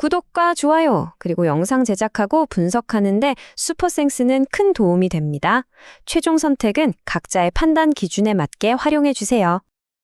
구독과 좋아요, 그리고 영상 제작하고 분석하는데 슈퍼센스는 큰 도움이 됩니다. 최종 선택은 각자의 판단 기준에 맞게 활용해 주세요.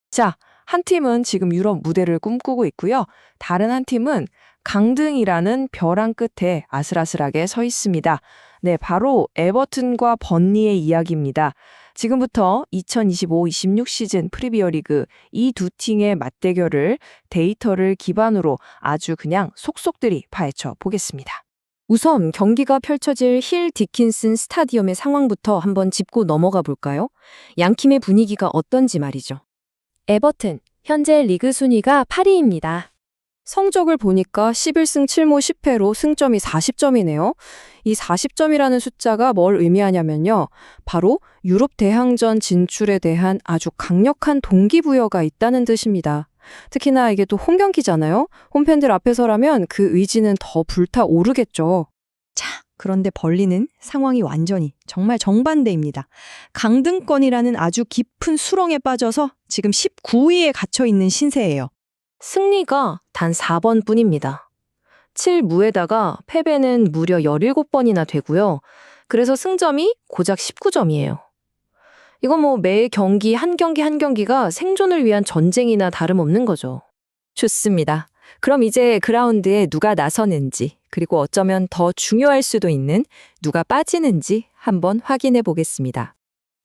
자, 한 팀은 지금 유럽 무대를 꿈꾸고 있고요. 다른 한 팀은 강등이라는 벼랑 끝에 아슬아슬하게 서 있습니다. 네, 바로 에버튼과 번니의 이야기입니다. 지금부터 2025-26 시즌 프리미어 리그 이 두 팀의 맞대결을 데이터를 기반으로 아주 그냥 속속들이 파헤쳐 보겠습니다. 우선 경기가 펼쳐질 힐 디킨슨 스타디움의 상황부터 한번 짚고 넘어가 볼까요? 양 팀의 분위기가 어떤지 말이죠. 에버튼, 현재 리그 순위가 8위입니다. 성적을 보니까 11승 7무 10패로 승점이 40점이네요. 이 40점이라는 숫자가 뭘 의미하냐면요. 바로 유럽 대항전 진출에 대한 아주 강력한 동기부여가 있다는 뜻입니다. 특히나 이게 또 홈경기잖아요. 홈팬들 앞에서라면 그 의지는 더 불타오르겠죠. 자, 그런데 벌리는 상황이 완전히 정말 정반대입니다. 강등권이라는 아주 깊은 수렁에 빠져서 지금 19위에 갇혀 있는 신세예요. 승리가 단 4번 뿐입니다. 7무에다가 패배는 무려 17번이나 되고요. 그래서 승점이 고작 19점이에요. 이건 뭐 매 경기 한 경기가 생존을 위한 전쟁이나 다름없는 거죠. 좋습니다. 그럼 이제 그라운드에 누가 나서는지, 그리고 어쩌면 더 중요할 수도 있는 누가 빠지는지 한번 확인해 보겠습니다.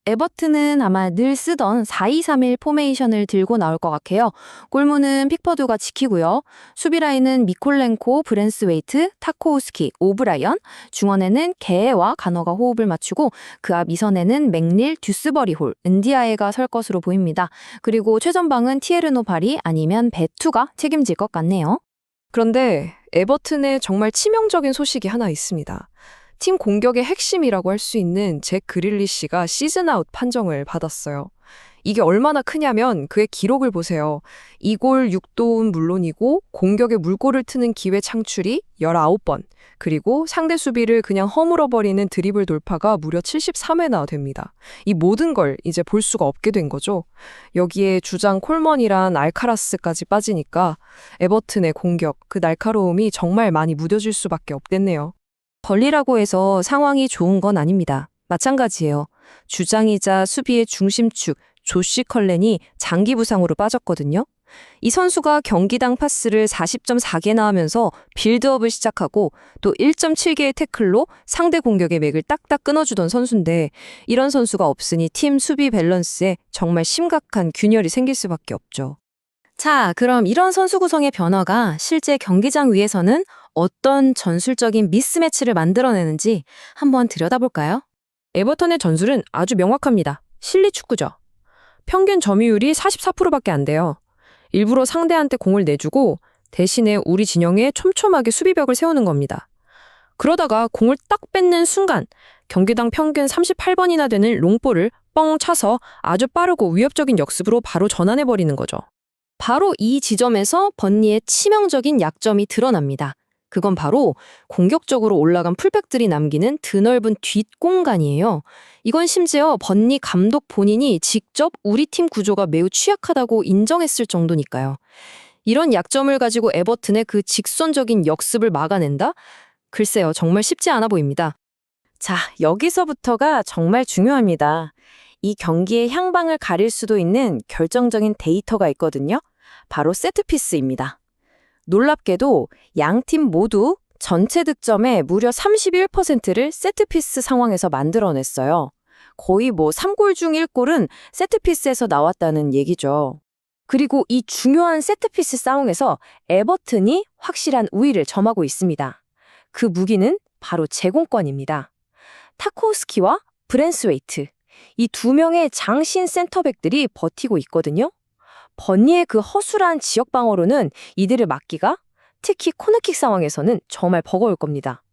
에버튼은 아마 늘 쓰던 4-2-3-1 포메이션을 들고 나올 것 같아요. 골문은 픽퍼드가 지키고요. 수비 라인은 미콜렌코, 브랜스웨이트, 타코우스키, 오브라이언, 중원에는 게에와 가너가 호흡을 맞추고 그 앞 2선에는 맥릴, 듀스버리 홀, 은디아에가 설 것으로 보입니다. 그리고 최전방은 티에르노 바리 아니면 베투가 책임질 것 같네요. 그런데 에버튼에 정말 치명적인 소식이 하나 있습니다. 팀 공격의 핵심이라고 할 수 있는 잭 그릴리시가 시즌 아웃 판정을 받았어요. 이게 얼마나 크냐면 그의 기록을 보세요. 2골 6도운 물론이고 공격에 물꼬를 트는 기회 창출이 19번, 그리고 상대 수비를 그냥 허물어버리는 드리블 돌파가 무려 73회나 됩니다. 이 모든 걸 이제 볼 수가 없게 된 거죠. 여기에 주장 콜먼이란 알카라스까지 빠지니까 에버튼의 공격, 그 날카로움이 정말 많이 무뎌질 수밖에 없겠네요. 벌리라고 해서 상황이 좋은 건 아닙니다. 마찬가지예요. 주장이자 수비의 중심축 조시 컬렌이 장기 부상으로 빠졌거든요. 이 선수가 경기당 파스를 40.4개나 하면서 빌드업을 시작하고 또 1.7개의 태클로 상대 공격의 맥을 딱딱 끊어주던 선수인데, 이런 선수가 없으니 팀 수비 밸런스에 정말 심각한 균열이 생길 수밖에 없죠. 자, 그럼 이런 선수 구성의 변화가 실제 경기장 위에서는 어떤 전술적인 미스매치를 만들어내는지 한번 들여다볼까요? 에버턴의 전술은 아주 명확합니다. 실리 축구죠. 평균 점유율이 44%밖에 안 돼요. 일부러 상대한테 공을 내주고 대신에 우리 진영에 촘촘하게 수비벽을 세우는 겁니다. 그러다가 공을 딱 뺏는 순간 경기당 평균 38번이나 되는 롱볼을 뻥 차서 아주 빠르고 위협적인 역습으로 바로 전환해버리는 거죠. 바로 이 지점에서 번니의 치명적인 약점이 드러납니다. 그건 바로 공격적으로 올라간 풀백들이 남기는 드넓은 뒷공간이에요. 이건 심지어 번니 감독 본인이 직접 우리 팀 구조가 매우 취약하다고 인정했을 정도니까요. 이런 약점을 가지고 에버튼의 그 직선적인 역습을 막아낸다? 글쎄요, 정말 쉽지 않아 보입니다. 자, 여기서부터가 정말 중요합니다. 이 경기의 향방을 가릴 수도 있는 결정적인 데이터가 있거든요. 바로 세트피스입니다. 놀랍게도 양 팀 모두 전체 득점의 무려 31%를 세트피스 상황에서 만들어냈어요. 거의 3골 중 1골은 세트피스에서 나왔다는 얘기죠. 그리고 이 중요한 세트피스 싸움에서 에버튼이 확실한 우위를 점하고 있습니다. 그 무기는 바로 제공권입니다. 타코우스키와 브랜스웨이트, 이 두 명의 장신 센터백들이 버티고 있거든요. 번니의 그 허술한 지역 방어로는 이들을 막기가, 특히 코너킥 상황에서는 정말 버거울 겁니다.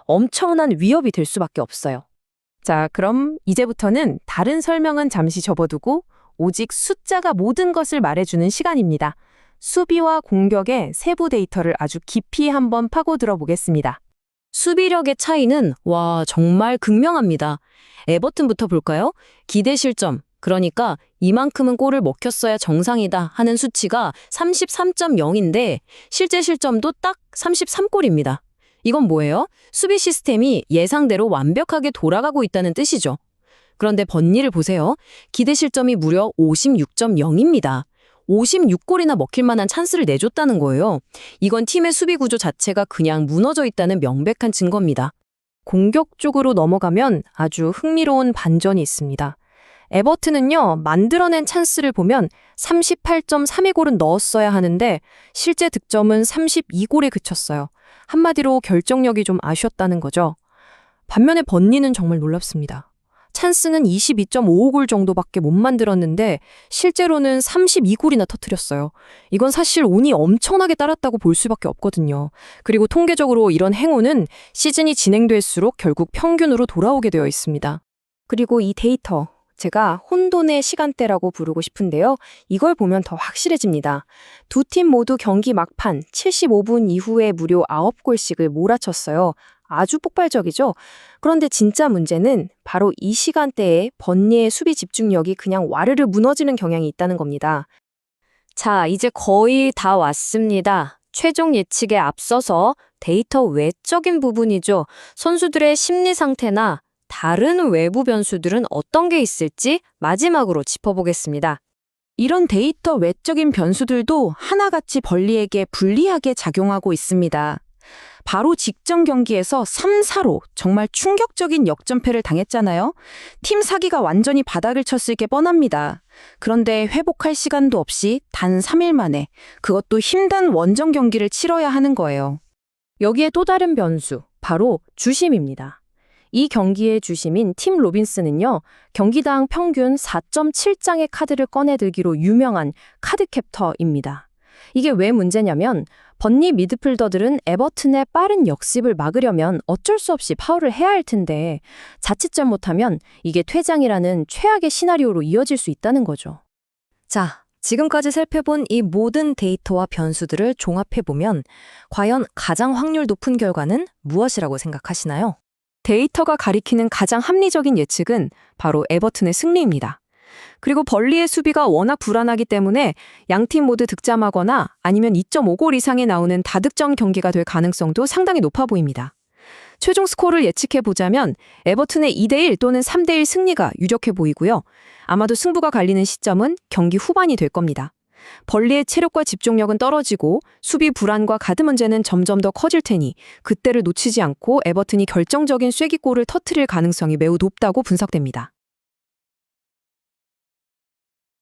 엄청난 위협이 될 수밖에 없어요. 자, 그럼 이제부터는 다른 설명은 잠시 접어두고 오직 숫자가 모든 것을 말해주는 시간입니다. 수비와 공격의 세부 데이터를 아주 깊이 한번 파고들어 보겠습니다. 수비력의 차이는 정말 극명합니다. 에버튼부터 볼까요? 기대 실점 그러니까 이만큼은 골을 먹혔어야 정상이다 하는 수치가 33.0인데 실제 실점도 딱 33골입니다. 이건 뭐예요? 수비 시스템이 예상대로 완벽하게 돌아가고 있다는 뜻이죠. 그런데 번니를 보세요. 기대 실점이 무려 56.0입니다. 56골이나 먹힐 만한 찬스를 내줬다는 거예요. 이건 팀의 수비 구조 자체가 그냥 무너져 있다는 명백한 증거입니다. 공격 쪽으로 넘어가면 아주 흥미로운 반전이 있습니다. 에버튼은요, 만들어낸 찬스를 보면 38.32골은 넣었어야 하는데 실제 득점은 32골에 그쳤어요. 한마디로 결정력이 좀 아쉬웠다는 거죠. 반면에 번니는 정말 놀랍습니다. 찬스는 22.55골 정도밖에 못 만들었는데 실제로는 32골이나 터뜨렸어요. 이건 사실 운이 엄청나게 따랐다고 볼 수밖에 없거든요. 그리고 통계적으로 이런 행운은 시즌이 진행될수록 결국 평균으로 돌아오게 되어 있습니다. 그리고 이 데이터, 제가 혼돈의 시간대라고 부르고 싶은데요. 이걸 보면 더 확실해집니다. 두 팀 모두 경기 막판 75분 이후에 무려 9골씩을 몰아쳤어요. 아주 폭발적이죠? 그런데 진짜 문제는 바로 이 시간대에 번니의 수비 집중력이 그냥 와르르 무너지는 경향이 있다는 겁니다. 자, 이제 거의 다 왔습니다. 최종 예측에 앞서서 데이터 외적인 부분이죠. 선수들의 심리 상태나 다른 외부 변수들은 어떤 게 있을지 마지막으로 짚어보겠습니다. 이런 데이터 외적인 변수들도 하나같이 벌리에게 불리하게 작용하고 있습니다. 바로 직전 경기에서 3-4로 정말 충격적인 역전패를 당했잖아요. 팀 사기가 완전히 바닥을 쳤을 게 뻔합니다. 그런데 회복할 시간도 없이 단 3일 만에 그것도 힘든 원정 경기를 치러야 하는 거예요. 여기에 또 다른 변수, 바로 주심입니다. 이 경기의 주심인 팀 로빈슨은요, 경기당 평균 4.7장의 카드를 꺼내들기로 유명한 카드캡터입니다. 이게 왜 문제냐면 번니 미드필더들은 에버튼의 빠른 역습을 막으려면 어쩔 수 없이 파울을 해야 할 텐데 자칫 잘못하면 이게 퇴장이라는 최악의 시나리오로 이어질 수 있다는 거죠. 자, 지금까지 살펴본 이 모든 데이터와 변수들을 종합해보면 과연 가장 확률 높은 결과는 무엇이라고 생각하시나요? 데이터가 가리키는 가장 합리적인 예측은 바로 에버튼의 승리입니다. 그리고 벌리의 수비가 워낙 불안하기 때문에 양팀 모두 득점하거나 아니면 2.5골 이상이 나오는 다득점 경기가 될 가능성도 상당히 높아 보입니다. 최종 스코어를 예측해 보자면 에버튼의 2대1 또는 3대1 승리가 유력해 보이고요. 아마도 승부가 갈리는 시점은 경기 후반이 될 겁니다. 벌리의 체력과 집중력은 떨어지고 수비 불안과 가드 문제는 점점 더 커질 테니 그때를 놓치지 않고 에버튼이 결정적인 쐐기골을 터뜨릴 가능성이 매우 높다고 분석됩니다.